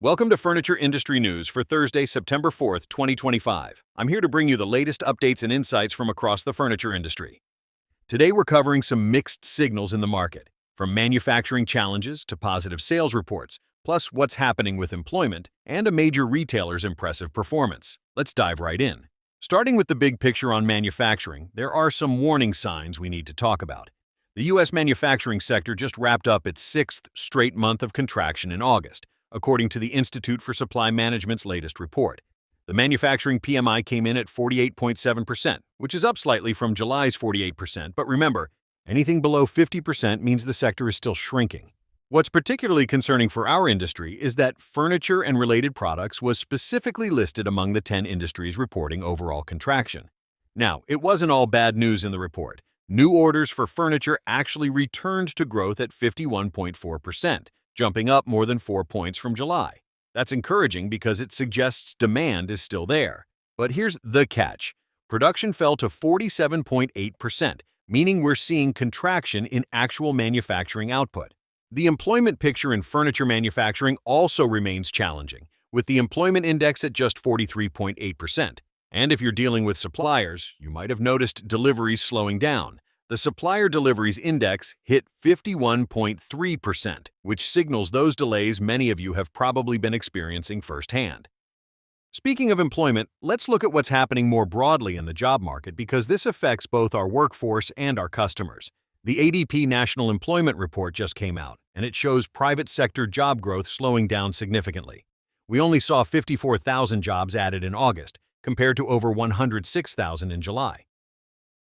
Welcome to Furniture Industry News for Thursday, September 4th, 2025. I'm here to bring you the latest updates and insights from across the furniture industry. Today we're covering some mixed signals in the market, from manufacturing challenges to positive sales reports, plus what's happening with employment and a major retailer's impressive performance. Let's dive right in. Starting with the big picture on manufacturing, there are some warning signs we need to talk about. The U.S. manufacturing sector just wrapped up its sixth straight month of contraction in August, according to the Institute for Supply Management's latest report. The manufacturing PMI came in at 48.7%, which is up slightly from July's 48%, but remember, anything below 50% means the sector is still shrinking. What's particularly concerning for our industry is that furniture and related products was specifically listed among the 10 industries reporting overall contraction. Now, it wasn't all bad news in the report. New orders for furniture actually returned to growth at 51.4%. Jumping up more than 4 points from July. That's encouraging because it suggests demand is still there. But here's the catch. Production fell to 47.8%, meaning we're seeing contraction in actual manufacturing output. The employment picture in furniture manufacturing also remains challenging, with the employment index at just 43.8%. And if you're dealing with suppliers, you might have noticed deliveries slowing down. The Supplier Deliveries Index hit 51.3%, which signals those delays many of you have probably been experiencing firsthand. Speaking of employment, let's look at what's happening more broadly in the job market because this affects both our workforce and our customers. The ADP National Employment Report just came out, and it shows private sector job growth slowing down significantly. We only saw 54,000 jobs added in August, compared to over 106,000 in July.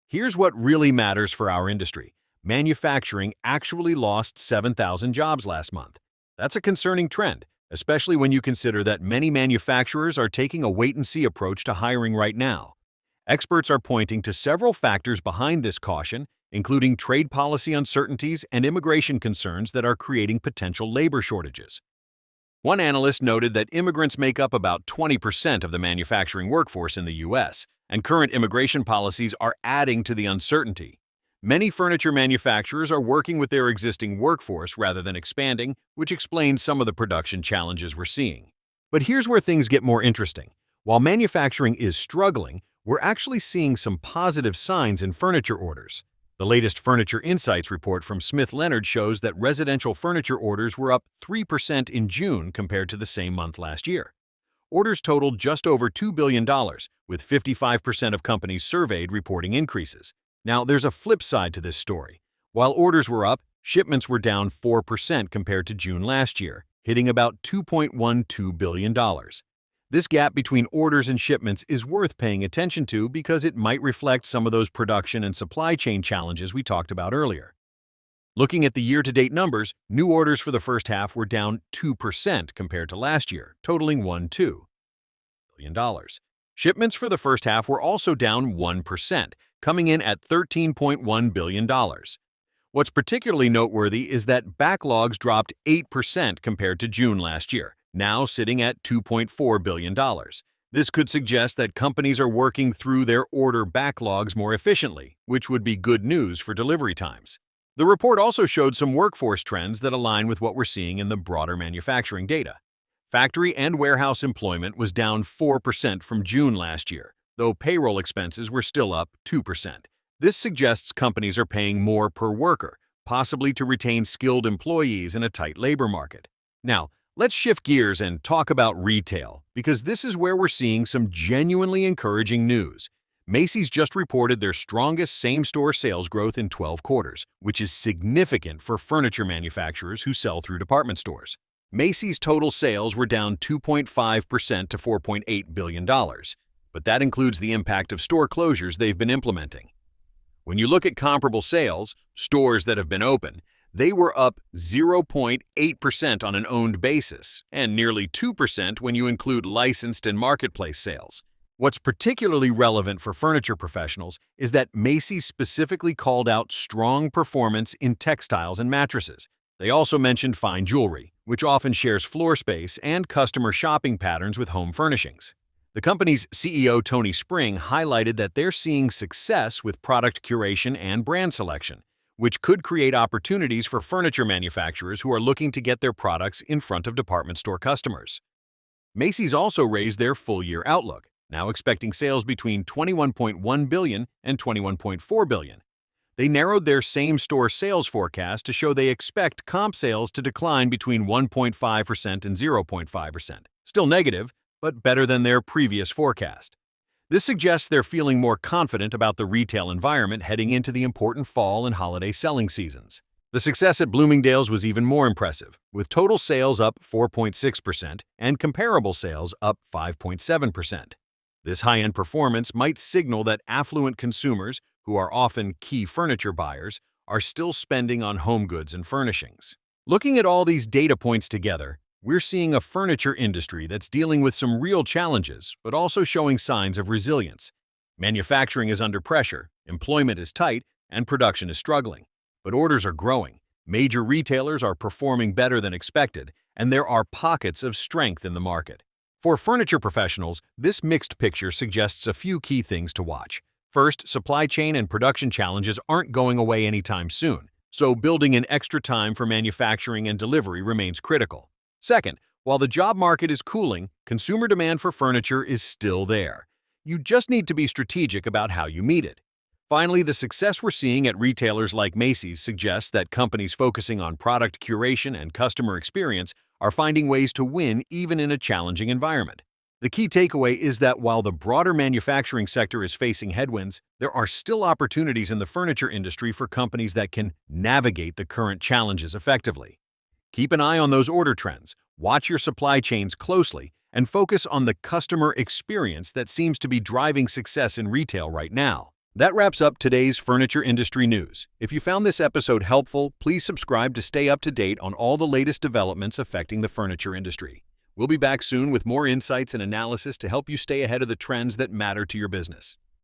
Here's what really matters for our industry. Manufacturing actually lost 7,000 jobs last month. That's a concerning trend, especially when you consider that many manufacturers are taking a wait-and-see approach to hiring right now. Experts are pointing to several factors behind this caution, including trade policy uncertainties and immigration concerns that are creating potential labor shortages. One analyst noted that immigrants make up about 20% of the manufacturing workforce in the U.S., and current immigration policies are adding to the uncertainty. Many furniture manufacturers are working with their existing workforce rather than expanding, which explains some of the production challenges we're seeing. But here's where things get more interesting. While manufacturing is struggling, we're actually seeing some positive signs in furniture orders. The latest Furniture Insights report from Smith Leonard shows that residential furniture orders were up 3% in June compared to the same month last year. Orders totaled just over $2 billion, with 55% of companies surveyed reporting increases. Now, there's a flip side to this story. While orders were up, shipments were down 4% compared to June last year, hitting about $2.12 billion. This gap between orders and shipments is worth paying attention to because it might reflect some of those production and supply chain challenges we talked about earlier. Looking at the year-to-date numbers, new orders for the first half were down 2% compared to last year, totaling $1.2 billion. Shipments for the first half were also down 1%, coming in at $13.1 billion. What's particularly noteworthy is that backlogs dropped 8% compared to June last year, now sitting at $2.4 billion. This could suggest that companies are working through their order backlogs more efficiently, which would be good news for delivery times. The report also showed some workforce trends that align with what we're seeing in the broader manufacturing data. Factory and warehouse employment was down 4% from June last year, though payroll expenses were still up 2%. This suggests companies are paying more per worker, possibly to retain skilled employees in a tight labor market. Now, let's shift gears and talk about retail, because this is where we're seeing some genuinely encouraging news. Macy's just reported their strongest same-store sales growth in 12 quarters, which is significant for furniture manufacturers who sell through department stores. Macy's total sales were down 2.5% to $4.8 billion, but that includes the impact of store closures they've been implementing. When you look at comparable sales, stores that have been open, they were up 0.8% on an owned basis, and nearly 2% when you include licensed and marketplace sales. What's particularly relevant for furniture professionals is that Macy's specifically called out strong performance in textiles and mattresses. They also mentioned fine jewelry, which often shares floor space and customer shopping patterns with home furnishings. The company's CEO, Tony Spring, highlighted that they're seeing success with product curation and brand selection, which could create opportunities for furniture manufacturers who are looking to get their products in front of department store customers. Macy's also raised their full-year outlook, now expecting sales between $21.1 billion and $21.4 billion. They narrowed their same-store sales forecast to show they expect comp sales to decline between 1.5% and 0.5%. Still negative, but better than their previous forecast. This suggests they're feeling more confident about the retail environment heading into the important fall and holiday selling seasons. The success at Bloomingdale's was even more impressive, with total sales up 4.6% and comparable sales up 5.7%. This high-end performance might signal that affluent consumers, who are often key furniture buyers, are still spending on home goods and furnishings. Looking at all these data points together, we're seeing a furniture industry that's dealing with some real challenges, but also showing signs of resilience. Manufacturing is under pressure, employment is tight, and production is struggling. But orders are growing, major retailers are performing better than expected, and there are pockets of strength in the market. For furniture professionals, this mixed picture suggests a few key things to watch. First, supply chain and production challenges aren't going away anytime soon, so building in extra time for manufacturing and delivery remains critical. Second, while the job market is cooling, consumer demand for furniture is still there. You just need to be strategic about how you meet it. Finally, the success we're seeing at retailers like Macy's suggests that companies focusing on product curation and customer experience are finding ways to win even in a challenging environment. The key takeaway is that while the broader manufacturing sector is facing headwinds, there are still opportunities in the furniture industry for companies that can navigate the current challenges effectively. Keep an eye on those order trends, watch your supply chains closely, and focus on the customer experience that seems to be driving success in retail right now. That wraps up today's furniture industry news. If you found this episode helpful, please subscribe to stay up to date on all the latest developments affecting the furniture industry. We'll be back soon with more insights and analysis to help you stay ahead of the trends that matter to your business.